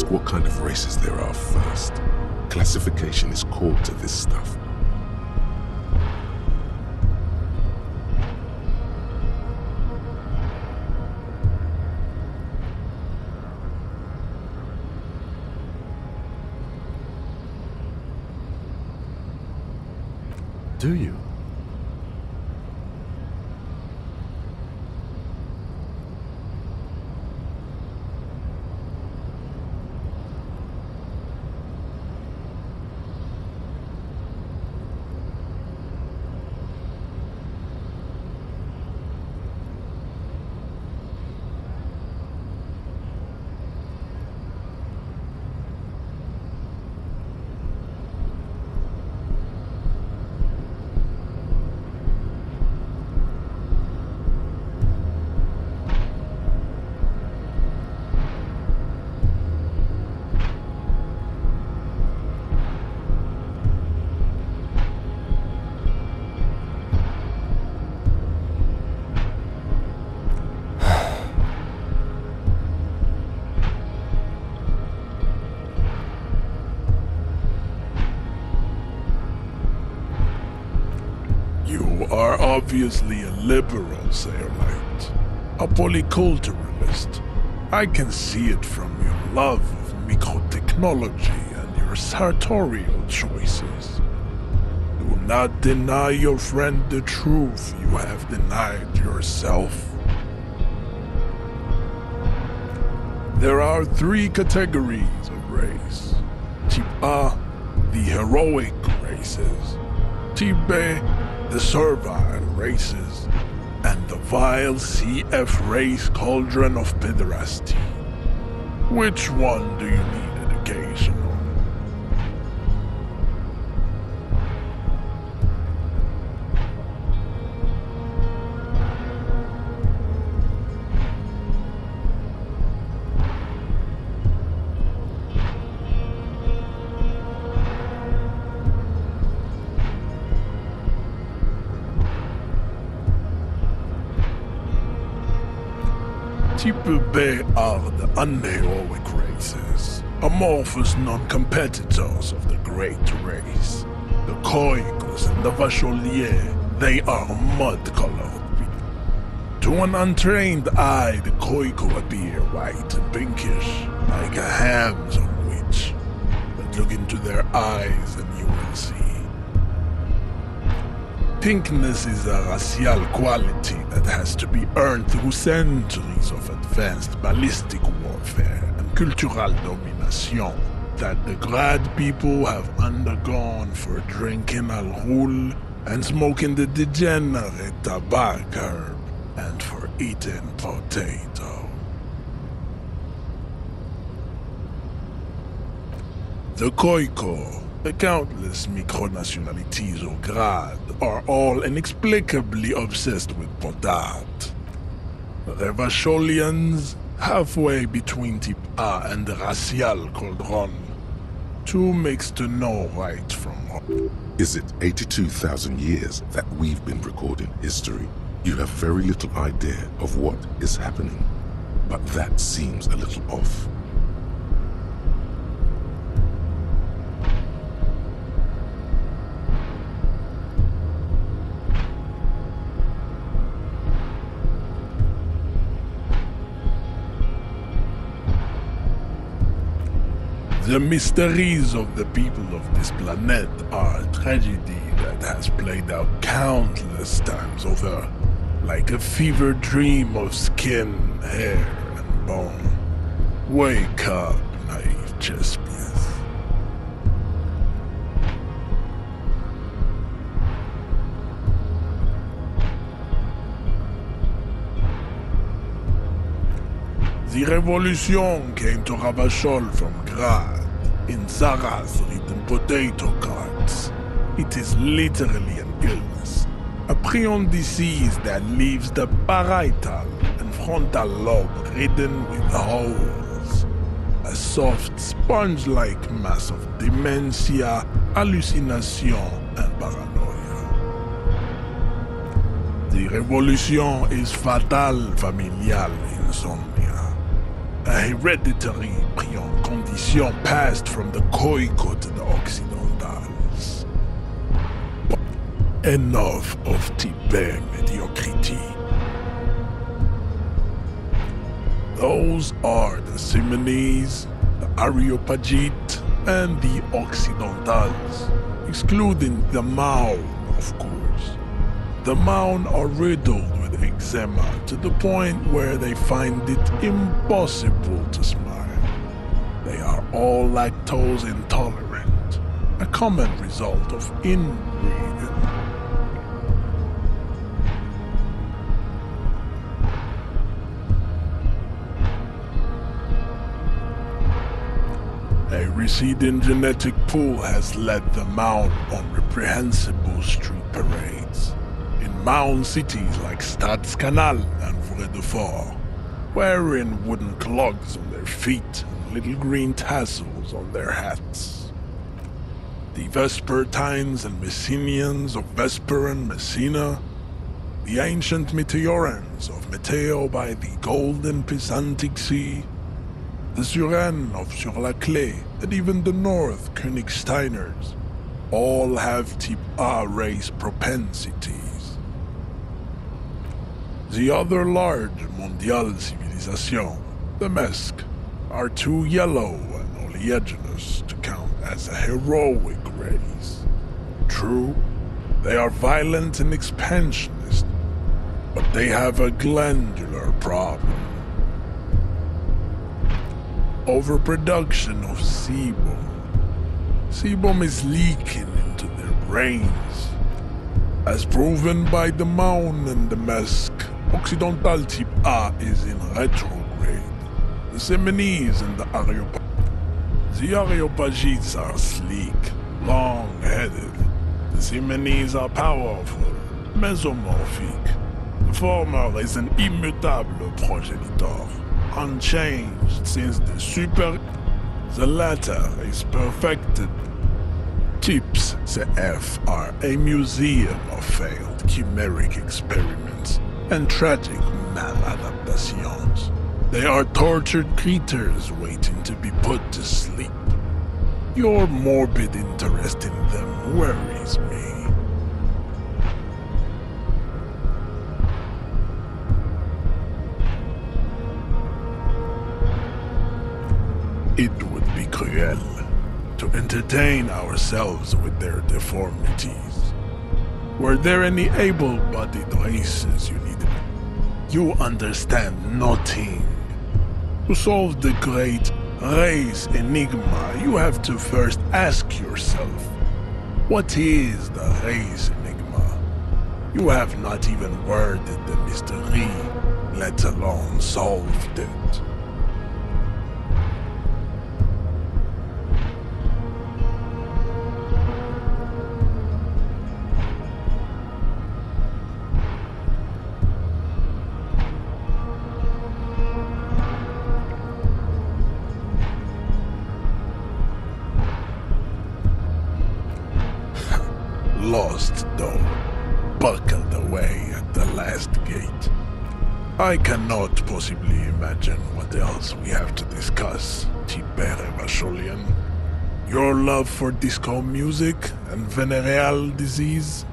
ask what kind of races there are first. Classification is core to this stuff. Do you? You are obviously a liberal, Sayerlight. A polyculturalist. I can see it from your love of microtechnology and your sartorial choices. Do not deny your friend the truth you have denied yourself. There are 3 categories of race. Type A, the heroic races. Type B, the servile races, and the vile CF race cauldron of pederasty. Which one do you need education on? Type B are the unheroic races, amorphous non-competitors of the great race. The Koikos and the Vacholier, they are mud-colored people. To an untrained eye, the Koiko appear white and pinkish, like a ham sandwich. But look into their eyes and you will see. Pinkness is a racial quality that has to be earned through centuries of advanced ballistic warfare and cultural domination that the Grad people have undergone for drinking alcohol and smoking the degenerate tobacco herb and for eating potato. The Koiko, the countless micronationalities of Grad, are all inexplicably obsessed with potat. The Vacholians, halfway between Type A and the racial cauldron, two mixed to know right from wrong. Is it 82,000 years that we've been recording history? You have very little idea of what is happening, but that seems a little off. The mysteries of the people of this planet are a tragedy that has played out countless times over, like a fever dream of skin, hair, and bone. Wake up, naive chess-piece. The revolution came to Ravachol from Grad, in Zara's written potato carts. It is literally an illness, a prion disease that leaves the parietal and frontal lobe ridden with holes. A soft, sponge-like mass of dementia, hallucination, and paranoia. The revolution is fatal familial insomnia. A hereditary prion condition l'expédition passed from the Khoikhoi to the Occidentals. Enough of Tibet mediocrity. Those are the Simonese, the Areopagite, and the Occidentals, excluding the Maon, of course. The Maon are riddled with eczema to the point where they find it impossible to smile. They are all lactose intolerant, a common result of inbreeding. A receding genetic pool has led the Maon on reprehensible street parades in Maon cities like Stadskanal and Vredefort, wearing wooden clogs on their feet and little green tassels on their hats. The Vespertines and Messenians of Vesper and Messina, the ancient Meteorans of Meteo by the golden Pisantic Sea, the Suren of Sur-la-Clé, and even the North Königsteiners, all have Type A race propensities. The other large Mondial civilization, the Mesk, are too yellow and oleaginous to count as a heroic race. True, they are violent and expansionist, but they have a glandular problem. Overproduction of sebum. Sebum is leaking into their brains. As proven by the Maon and the Mesk, Occidental Type A is in retrograde. The Simonese and the Areopagites are sleek, long-headed. The Simonese are powerful, mesomorphic. The former is an immutable progenitor, unchanged since the super. The latter is perfected. Types CF are a museum of failed chimeric experiments and tragic maladaptations. They are tortured creatures waiting to be put to sleep. Your morbid interest in them worries me. It would be cruel to entertain ourselves with their deformities. Were there any able-bodied races you needed? You understand nothing. To solve the great race enigma, you have to first ask yourself, what is the race enigma? You have not even worded the mystery, let alone solved it. Lost, though, buckled away at the last gate. I cannot possibly imagine what else we have to discuss, Tibere Vacholian. Your love for disco music and venereal disease?